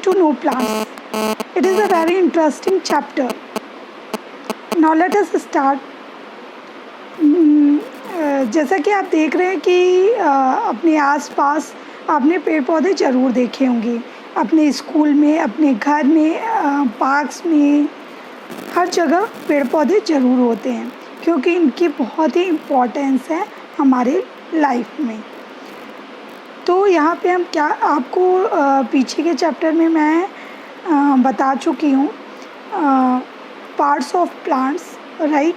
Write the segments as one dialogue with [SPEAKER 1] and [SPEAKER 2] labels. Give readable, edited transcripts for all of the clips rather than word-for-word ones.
[SPEAKER 1] to know plants. It is a very interesting chapter. Now let us start. जैसा कि आप देख रहे हैं कि अपने आसपास आपने पेड़ पौधे ज़रूर देखे होंगे, अपने स्कूल में, अपने घर में, पार्क्स में, हर जगह पेड़ पौधे ज़रूर होते हैं क्योंकि इनकी बहुत ही इम्पोर्टेंस है हमारे लाइफ में। तो यहाँ पे हम क्या आपको पीछे के चैप्टर में मैं बता चुकी हूँ पार्ट्स ऑफ प्लांट्स, राइट,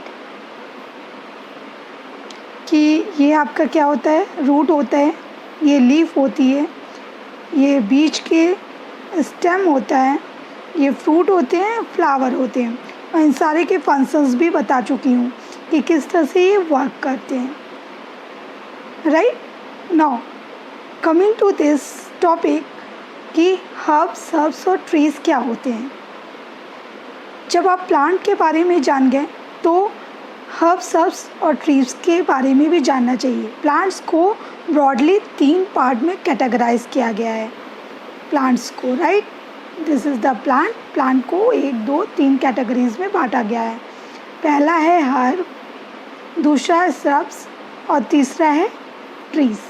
[SPEAKER 1] कि ये आपका क्या होता है, रूट होता है, ये लीफ होती है, ये बीज के स्टेम होता है, ये फ्रूट होते हैं, फ्लावर होते हैं, और इन सारे के फंक्शंस भी बता चुकी हूँ कि किस तरह से ये वर्क करते हैं, right. Now coming to this topic कि हर्ब्स और ट्रीज़ क्या होते हैं। जब आप प्लांट के बारे में जान गए तो हर्ब्स और ट्रीज़ के बारे में भी जानना चाहिए। प्लांट्स को ब्रॉडली 3 पार्ट में कैटेगराइज किया गया है प्लांट्स को, right. This is the plant को 1, 2, 3 कैटेगरीज में बांटा गया है। पहला है हर्ब, दूसरा है श्रब्स और तीसरा है ट्रीज़,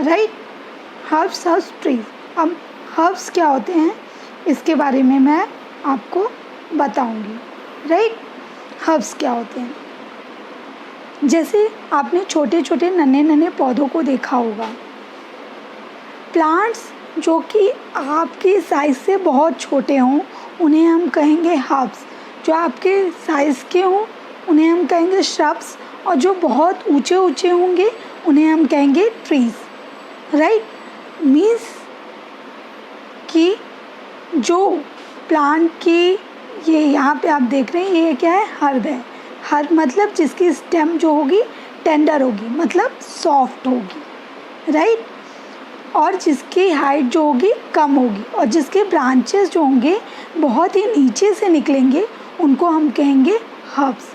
[SPEAKER 1] राइट। Herbs trees. अब हर्ब्स क्या होते हैं इसके बारे में मैं आपको बताऊंगी, राइट। हर्ब्स क्या होते हैं, जैसे आपने छोटे छोटे नन्हे पौधों को देखा होगा। प्लांट्स जो कि आपकी साइज़ से बहुत छोटे हों उन्हें हम कहेंगे हर्ब्स, जो आपके साइज़ के हों उन्हें हम कहेंगे श्रब्स, और जो बहुत ऊंचे होंगे उन्हें हम कहेंगे ट्रीज़, राइट। मीन्स कि जो प्लांट की ये यहाँ पे आप देख रहे हैं ये क्या है, हर्ब है। हर्ब मतलब जिसकी स्टेम जो होगी टेंडर होगी, मतलब सॉफ्ट होगी, राइट, और जिसकी हाइट जो होगी कम होगी, और जिसके ब्रांचेस जो होंगे बहुत ही नीचे से निकलेंगे उनको हम कहेंगे herbs,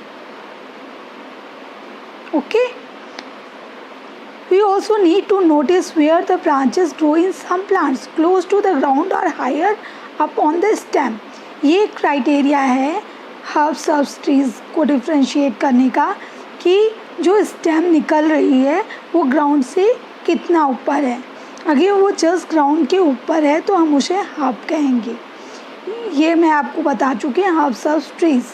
[SPEAKER 1] okay. We also need to notice where the branches grow in some plants, close to the ground or higher up on the stem. ये क्राइटेरिया है हर्ब्स ट्रीज़ को डिफ्रेंशिएट करने का कि जो स्टेम निकल रही है वो ग्राउंड से कितना ऊपर है। अगर वो जस्ट ग्राउंड के ऊपर है तो हम उसे हर्ब कहेंगे। ये मैं आपको बता चुकी हूँ herbs trees.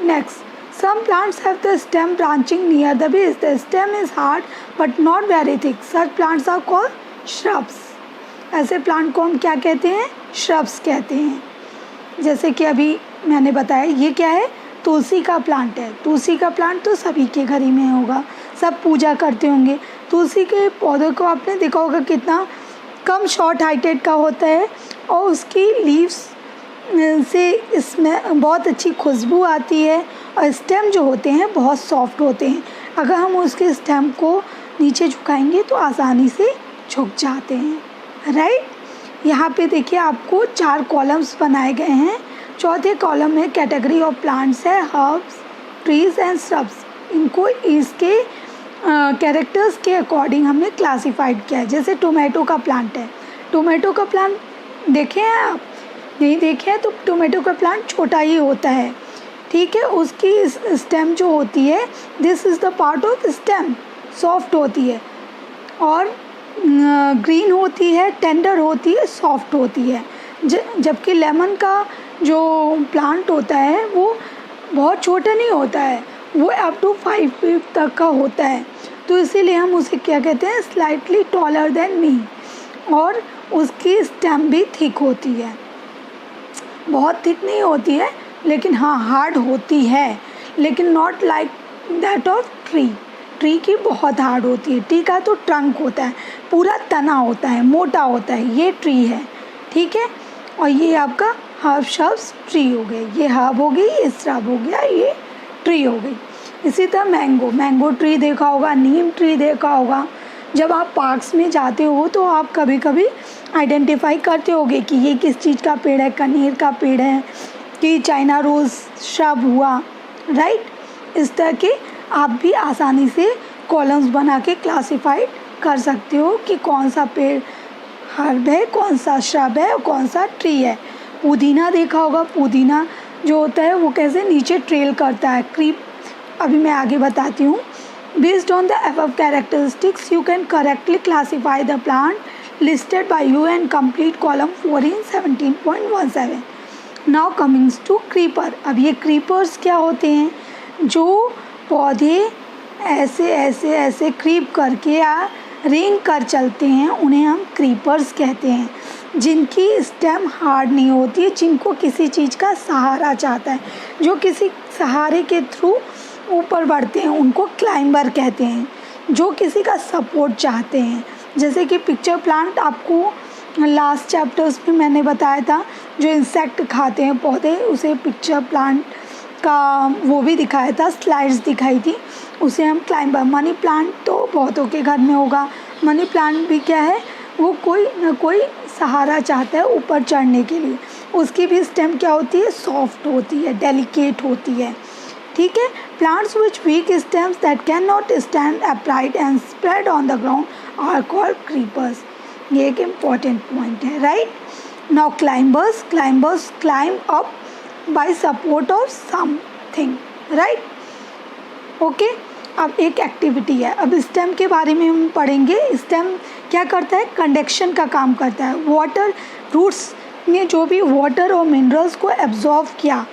[SPEAKER 1] Next, some plants have the stem branching near the base. The stem is hard but not very thick. Such plants are called shrubs. ऐसे प्लांट को हम क्या कहते हैं, shrubs कहते हैं। जैसे कि अभी मैंने बताया ये क्या है, तुलसी का प्लांट है। तुलसी का प्लांट तो सभी के घर ही में होगा, सब पूजा करते होंगे। तुलसी के पौधों को आपने देखा होगा कितना कम शॉर्ट हाइटेड का होता है, और उसकी लीव्स से इसमें बहुत अच्छी खुशबू आती है, और स्टेम जो होते हैं बहुत सॉफ्ट होते हैं। अगर हम उसके स्टेम को नीचे झुकाएंगे तो आसानी से झुक जाते हैं, राइट। यहाँ पे देखिए आपको 4 कॉलम्स बनाए गए हैं। चौथे कॉलम में कैटेगरी ऑफ प्लांट्स है हर्ब्स, ट्रीज़ एंड श्रब्स। इनको इसके कैरेक्टर्स के अकॉर्डिंग हमने क्लासीफाइड किया है। जैसे टोमेटो का प्लांट है, टोमेटो का प्लांट देखे हैं आप, नहीं देखे हैं तो टोमेटो का प्लांट छोटा ही होता है, ठीक है। उसकी स्टेम जो होती है, this is the part of stem, soft होती है और ग्रीन होती है, टेंडर होती है, सॉफ्ट होती है। जबकि लेमन का जो प्लांट होता है वो बहुत छोटा नहीं होता है, वो अप टू 5 फीट तक का होता है। तो इसीलिए हम उसे क्या कहते हैं, स्लाइटली टॉलर देन मी, और उसकी स्टेम भी थिक होती है, बहुत थिक नहीं होती है लेकिन हाँ हार्ड होती है, लेकिन not like that of tree की बहुत हार्ड होती है। ट्री का तो ट्रंक होता है, पूरा तना होता है, मोटा होता है, ये ट्री है, ठीक है। और ये आपका हर्ब श्रब्स ट्री हो गए, ये हर्ब हो गई, ये श्रब हो गया, ये ट्री हो गई। इसी तरह मैंगो ट्री देखा होगा, नीम ट्री देखा होगा। जब आप पार्क्स में जाते हो तो आप कभी कभी आइडेंटिफाई करते होगे कि ये किस चीज़ का पेड़ है, कनेर का पेड़ है कि चाइना रोज़ श्रब हुआ, राइट। इस तरह के आप भी आसानी से कॉलम्स बना के क्लासीफाइड कर सकते हो कि कौन सा पेड़ हर्ब है, कौन सा श्रब है और कौन सा ट्री है। पुदीना देखा होगा, पुदीना जो होता है वो कैसे नीचे ट्रेल करता है, क्रीप। अभी मैं आगे बताती हूँ। Based on the above characteristics you can correctly classify the plant listed by you and complete column 4 in 17.17. Now coming to creeper. अब ये creepers क्या होते हैं, जो पौधे ऐसे ऐसे ऐसे क्रीप करके या रेंग कर चलते हैं, उन्हें हम क्रीपर्स कहते हैं। जिनकी स्टेम हार्ड नहीं होती है, जिनको किसी चीज़ का सहारा चाहता है, जो किसी सहारे के थ्रू ऊपर बढ़ते हैं, उनको क्लाइंबर कहते हैं। जो किसी का सपोर्ट चाहते हैं, जैसे कि पिक्चर प्लांट आपको लास्ट चैप्टर्स में मैंने बताया था, जो इंसेक्ट खाते हैं पौधे, उसे पिक्चर प्लांट का वो भी दिखाया था, स्लाइड्स दिखाई थी, उसे हम क्लाइंबर। मनी प्लांट तो बहुतों के घर में होगा। मनी प्लांट भी क्या है, वो कोई ना कोई सहारा चाहता है ऊपर चढ़ने के लिए। उसकी भी स्टेम क्या होती है, सॉफ्ट होती है, डेलिकेट होती है, ठीक है। Plants which weak stems that can not stand upright and spread on the ground are called creepers. ये एक इम्पॉर्टेंट पॉइंट है, right. Now climbers climb up by support of something, right, okay. अब एक activity है, अब stem के बारे में हम पढ़ेंगे। स्टेम क्या करता है, कंडक्शन का काम करता है। वाटर रूट्स ने जो भी वाटर और मिनरल्स को एब्जॉर्व किया,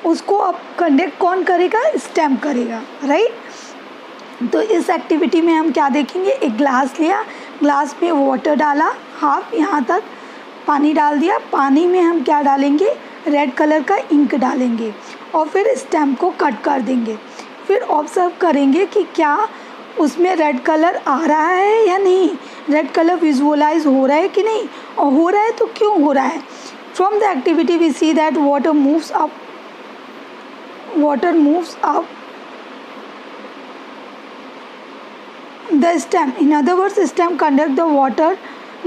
[SPEAKER 1] उसको अब कंडक्ट कौन करेगा, स्टेम करेगा, राइट। तो इस एक्टिविटी में हम क्या देखेंगे, एक ग्लास लिया, ग्लास में वाटर डाला, हाफ यहाँ तक पानी डाल दिया, पानी में हम क्या डालेंगे, रेड कलर का इंक डालेंगे और फिर स्टेम को कट कर देंगे। फिर ऑब्जर्व करेंगे कि क्या उसमें रेड कलर आ रहा है या नहीं, रेड कलर विजुअलाइज हो रहा है कि नहीं, और हो रहा है तो क्यों हो रहा है। From the activity we see that water moves up the stem. In other words, stem conduct the water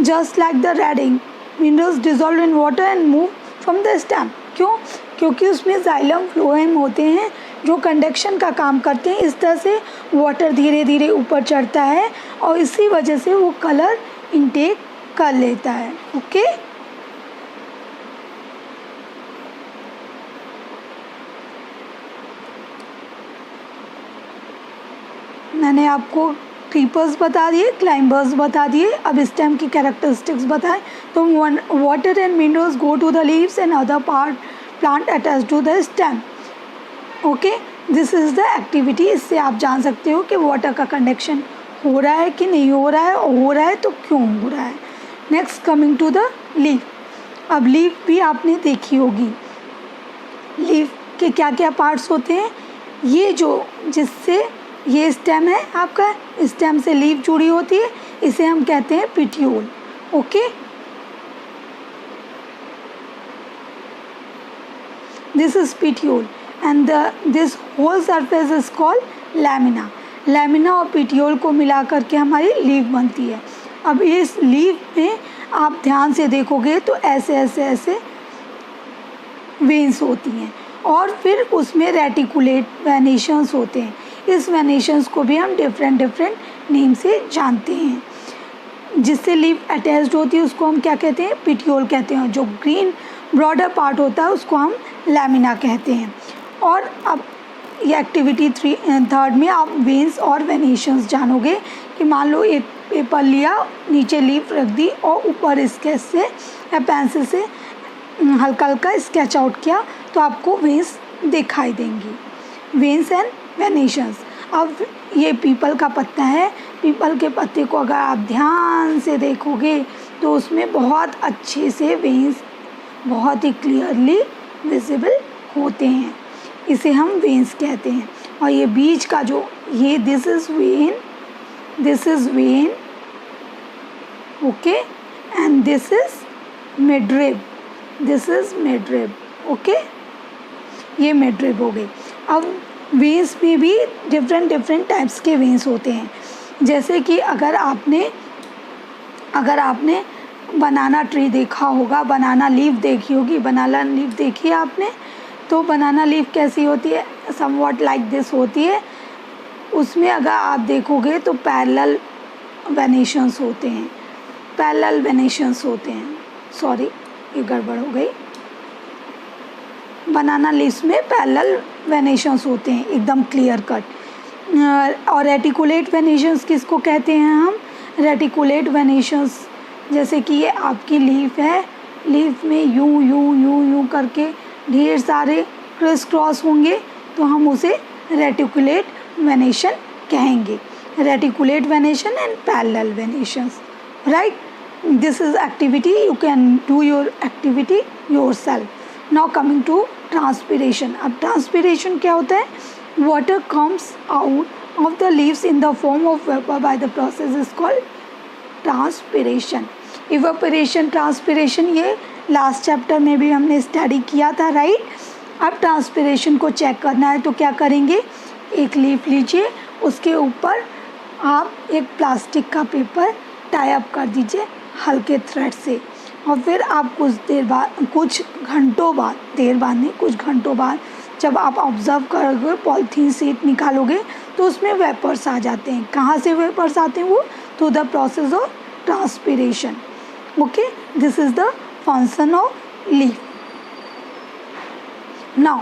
[SPEAKER 1] just like the red ink. Minerals dissolve in water and move from the stem. क्यों, क्योंकि उसमें xylem phloem होते हैं जो conduction का काम करते हैं। इस तरह से वाटर धीरे धीरे ऊपर चढ़ता है और इसी वजह से वो कलर इनटेक कर लेता है, ओके। मैंने आपको क्रीपर्स बता दिए, क्लाइंबर्स बता दिए, अब स्टेम की कैरेक्टरिस्टिक्स बताएं। तो water and minerals go to the leaves and other part plant attach to the stem, okay. This is the activity. इससे आप जान सकते हो कि वाटर का कंडक्शन हो रहा है कि नहीं हो रहा है, और हो रहा है तो क्यों हो रहा है। Next coming to the leaf. अब लीफ भी आपने देखी होगी। लीफ के क्या क्या पार्ट्स होते हैं, ये जो जिससे ये स्टेम है आपका, स्टेम से लीफ जुड़ी होती है, इसे हम कहते हैं petiole, okay. This is petiole and this whole surface is called lamina. Lamina और पिट्यूल को मिला करके हमारी लीफ बनती है। अब इस लीफ में आप ध्यान से देखोगे तो ऐसे ऐसे ऐसे वेन्स होती हैं और फिर उसमें रेटिकुलेट वेनेशंस होते हैं। इस वेनेशंस को भी हम डिफरेंट नेम से जानते हैं। जिससे लीफ अटैच्ड होती है उसको हम क्या कहते हैं, पिट्यूल कहते हैं। जो ग्रीन ब्रॉडर पार्ट होता है उसको हम लैमिना कहते हैं। और अब ये एक्टिविटी थर्ड में आप वेन्स और वेनेशंस जानोगे कि मान लो एक पेपर लिया, नीचे लीफ रख दी और ऊपर स्केच से या पेंसिल से हल्का हल्का स्केच आउट किया तो आपको वेन्स दिखाई देंगी, वेन्स एंड वेनेशंस। अब ये पीपल का पत्ता है, पीपल के पत्ते को अगर आप ध्यान से देखोगे तो उसमें बहुत अच्छे से वेन्स बहुत ही क्लियरली विजिबल होते हैं, इसे हम वेन्स कहते हैं। और ये बीच का जो ये this is when, okay, and this is midrib, okay, ये मिडरिब हो गई। अब वेन्स में भी डिफरेंट टाइप्स के वेन्स होते हैं। जैसे कि अगर आपने बनाना ट्री देखा होगा, बनाना लीफ देखी होगी, बनाना लीफ देखी है आपने, तो बनाना लीफ कैसी होती है, समवॉट लाइक दिस होती है। उसमें अगर आप देखोगे तो पैरेलल वेनेशंस होते हैं, पैरेलल वेनेशंस होते हैं, सॉरी ये गड़बड़ हो गई, बनाना लीव्स में पैरेलल वेनेशंस होते हैं एकदम क्लियर कट। और रेटिकुलेट वेनेशंस किसको कहते हैं हम? रेटिकुलेट वेनेशंस जैसे कि ये आपकी लीफ है, लीफ में यूं यूं यूं यूं करके ढेर सारे क्रिस क्रॉस होंगे तो हम उसे रेटिकुलेट वेनेशन कहेंगे। Reticulate venation and parallel venations, right. This is activity, you can do your activity yourself. Now coming to transpiration. अब ट्रांसपिरेशन क्या होता है? Water comes out of the leaves in the form of vapour by the process is called transpiration. Evaporation, transpiration ये last chapter में भी हमने study किया था, राइट। अब ट्रांसपिरेशन को चेक करना है तो क्या करेंगे? एक लीफ लीजिए, उसके ऊपर आप एक प्लास्टिक का पेपर टाई अप कर दीजिए हल्के थ्रेड से, और फिर आप कुछ घंटों बाद जब आप ऑब्ज़र्व करोगे, पॉलीथीन शीट निकालोगे तो उसमें वेपर्स आ जाते हैं। कहाँ से वेपर्स आते हैं? वो through the process of transpiration. Okay, this is the function of leaf. Now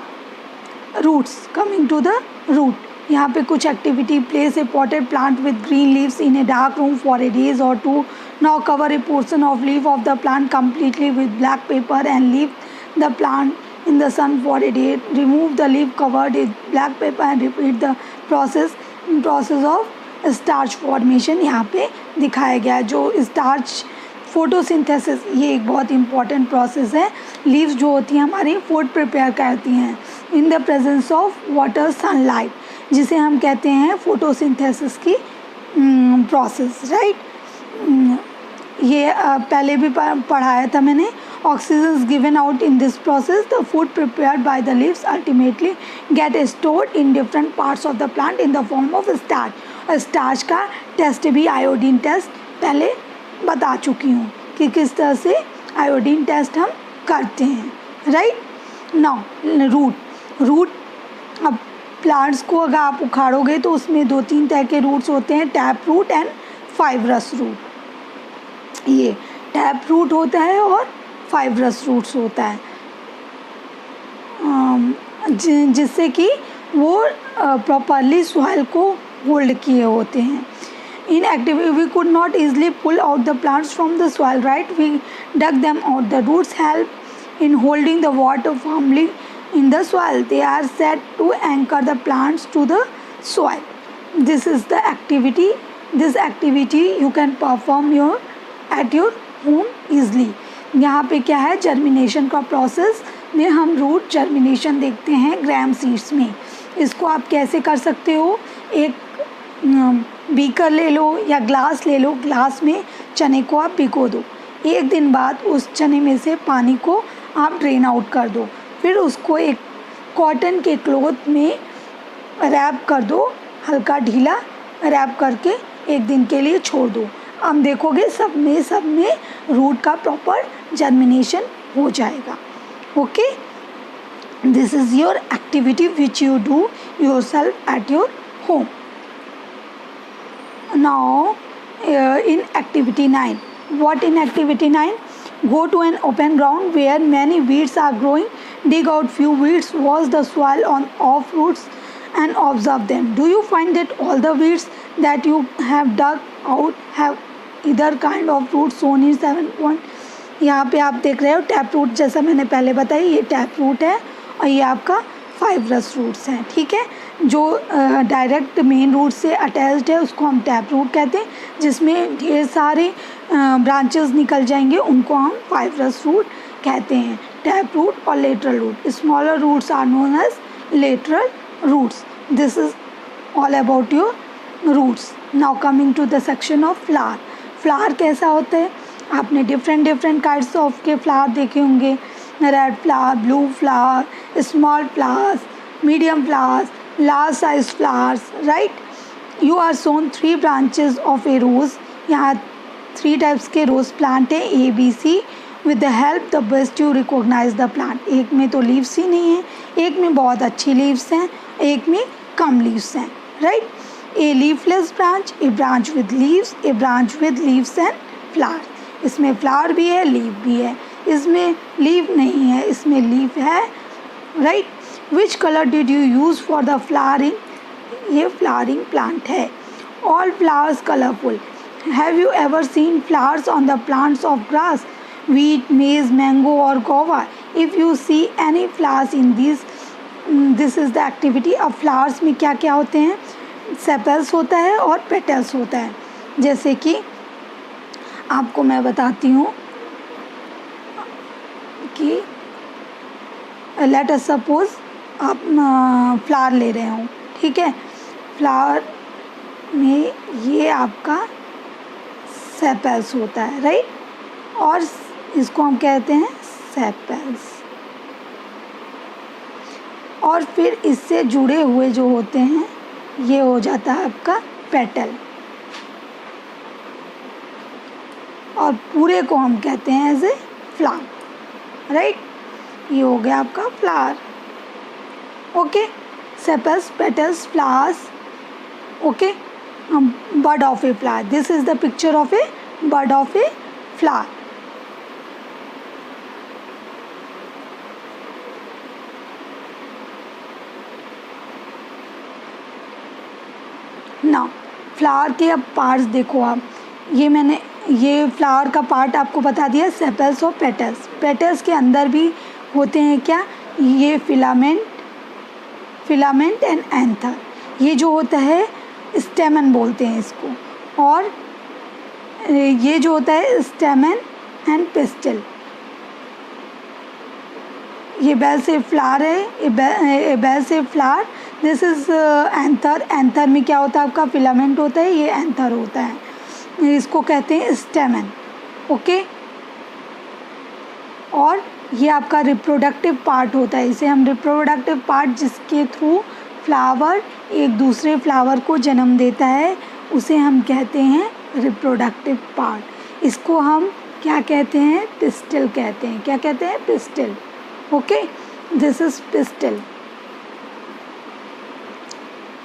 [SPEAKER 1] roots, coming to the root. यहाँ पे कुछ activity, place a potted plant with green leaves in a dark room for a days और two. Now cover a portion of leaf of the plant completely with black paper and leave the plant in the sun for a day. Remove the leaf covered with black paper and repeat the process of starch formation। यहाँ पे दिखाया गया है जो starch photosynthesis, ये एक बहुत important process है। लीव्स जो होती हैं हमारी फूड प्रिपेयर करती हैं in the presence of water, sunlight, जिसे हम कहते हैं फोटोसिंथेसिस की प्रोसेस, राइट। ये पहले भी पढ़ाया था मैंने। Oxygen given out in this process, the food prepared by the leaves ultimately get stored in different parts of the plant in the form of starch. और स्टार्च का टेस्ट भी, आयोडीन टेस्ट, पहले बता चुकी हूँ कि किस तरह से आयोडीन टेस्ट हम करते हैं, राइट। Now root. अब प्लांट्स को अगर आप उखाड़ोगे तो उसमें 2-3 तरह के रूट्स होते हैं, tap root and fibrous root. ये टैप रूट होता है और फाइब्रस रूट्स होता है, जिससे कि वो प्रॉपरली सॉइल को होल्ड किए होते हैं। In activity, we could not easily pull out the plants from the soil, right? We dug them out. The roots help in holding the water firmly in the soil. They are said to anchor the plants to the soil. This is the activity. This activity you can perform at your home easily. यहाँ पे क्या है? Germination का process में हम root germination देखते हैं ग्राम seeds में। इसको आप कैसे कर सकते हो? एक बीकर ले लो या ग्लास ले लो, ग्लास में चने को आप भिगो दो, एक दिन बाद उस चने में से पानी को आप ड्रेन आउट कर दो, फिर उसको एक कॉटन के क्लॉथ में रैप कर दो, हल्का ढीला रैप करके एक दिन के लिए छोड़ दो। अब देखोगे सब में रूट का प्रॉपर जर्मिनेशन हो जाएगा। Okay, this is your activity which you do yourself at your home. Now in activity 9, what in activity 9? Go to an open ground where many weeds are growing, dig out few weeds, wash the soil on off roots and observe them. Do you find that all the weeds that you have dug out have either kind of root shown in 7 point? यहाँ पे आप देख रहे हो tap root, जैसा मैंने पहले बताया ये टैप रूट है और ये आपका फाइब्रस रूट्स हैं, ठीक है। जो डायरेक्ट मेन रूट से अटैच्ड है उसको हम टैप रूट कहते हैं, जिसमें ढेर सारे ब्रांचेस निकल जाएंगे उनको हम फाइब्रस रूट कहते हैं। टैप रूट और lateral root, smaller roots are known as lateral roots. This is all about your roots. Now coming to the section of flower. Flower कैसा होता है? आपने डिफरेंट काइंड्स ऑफ के फ्लावर देखे होंगे, red flower, blue flower, small flowers, medium flowers, large size flowers, right? You are shown 3 branches of a rose. यहाँ 3 types के rose plant है, A, B, C. With the help the best you recognize the plant. एक में तो leaves ही नहीं है, एक में बहुत अच्छी leaves हैं, एक में कम leaves हैं, right? A leafless branch, a branch with leaves, a branch with leaves and flowers. इसमें फ्लावर भी है, लीफ भी है, इसमें लीफ नहीं है, इसमें लीफ है, right. Which colour did you use for the flowering? ये फ्लावरिंग प्लांट है। All flowers colourful. Have you ever seen flowers on the plants of grass, wheat, maize, mango or guava? If you see any flowers in these, this is the activity। अब flowers में क्या क्या होते हैं? Sepals होता है और petals होता है। जैसे कि आपको मैं बताती हूँ कि लेट अस सपोज आप फ्लावर ले रहे हो, ठीक है। फ्लावर में ये आपका सेपल्स होता है, राइट, और इसको हम कहते हैं सेपल्स। और फिर इससे जुड़े हुए जो होते हैं ये हो जाता है आपका पेटल, और पूरे को हम कहते हैं एज ए फ्लावर, राइट। ये हो गया आपका flower, okay. Sepals, petals, flowers, okay. Bud of a flower, this is the picture of a bud of a flower. ना फ्लावर के अब पार्ट्स देखो आप, ये फ्लावर का पार्ट आपको बता दिया, सेपल्स और पेटल्स। पेटल्स के अंदर भी होते हैं क्या? ये फिलामेंट एंड एंथर। ये जो होता है स्टेमन बोलते हैं इसको, और ये जो होता है स्टेमन एंड पिस्टल। ये बेल से फ्लावर है, ये बेल से flower. This is anther. Anther में क्या होता है आपका? फिलामेंट होता है, ये एंथर होता है, इसको कहते हैं स्टेमन, ओके। और ये आपका रिप्रोडक्टिव पार्ट होता है, इसे हम रिप्रोडक्टिव पार्ट, जिसके थ्रू फ्लावर एक दूसरे फ्लावर को जन्म देता है, उसे हम कहते हैं रिप्रोडक्टिव पार्ट। इसको हम क्या कहते हैं? पिस्टल कहते हैं। क्या कहते हैं? Pistol, okay. This is pistol,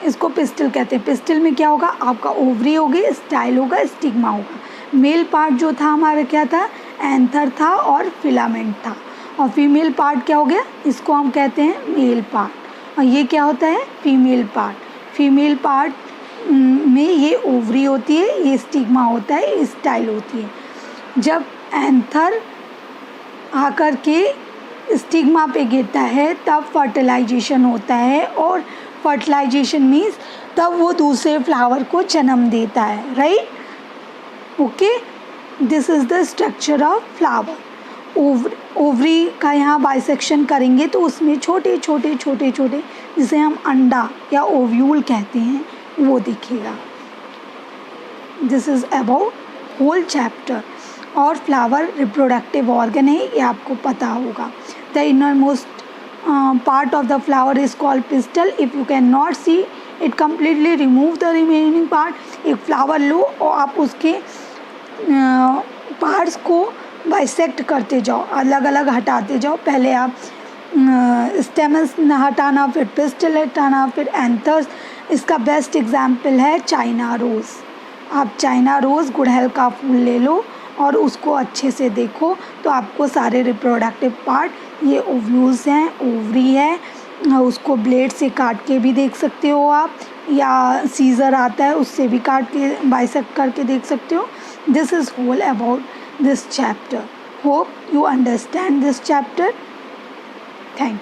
[SPEAKER 1] इसको पिस्टल कहते हैं। पिस्टल में क्या होगा? आपका ओवरी होगी, स्टाइल होगा, स्टिग्मा होगा। मेल पार्ट जो था हमारा क्या था? एंथर था और फिलामेंट था। और फीमेल पार्ट क्या हो गया? इसको हम कहते हैं मेल पार्ट। और ये क्या होता है? Female part. फीमेल पार्ट में ये ओवरी होती है, ये स्टिग्मा होता है, स्टाइल होती है। जब एंथर आकर के स्टिग्मा पे गिरता है तब फर्टिलाइजेशन होता है, और फर्टिलाइजेशन मीन्स तब वो दूसरे फ्लावर को जन्म देता है, right, okay. This is the structure of flower. Ovary का यहाँ बाइसेक्शन करेंगे तो उसमें छोटे छोटे छोटे छोटे, जिसे हम अंडा या ओव्यूल कहते हैं, वो दिखेगा। This is about whole chapter. और फ्लावर रिप्रोडक्टिव ऑर्गन है, ये आपको पता होगा। The innermost part of the flower is called pistil। if you cannot see it completely, remove the remaining part। एक फ्लावर लो और आप उसके पार्ट्स को बाइसेक्ट करते जाओ, अलग अलग हटाते जाओ। पहले आप स्टेमन्स हटाना, फिर पिस्टल हटाना, फिर एंथर्स। इसका बेस्ट एग्जाम्पल है चाइना रोज़। आप चाइना रोज़, गुड़हल का फूल ले लो और उसको अच्छे से देखो तो आपको सारे रिप्रोडक्टिव पार्ट, ये ओव्यूल्स हैं, ओवरी है, उसको ब्लेड से काट के भी देख सकते हो आप, या सीज़र आता है उससे भी काट के बाइसेक्ट करके देख सकते हो। This is whole about this chapter. Hope you understand this chapter. Thank you.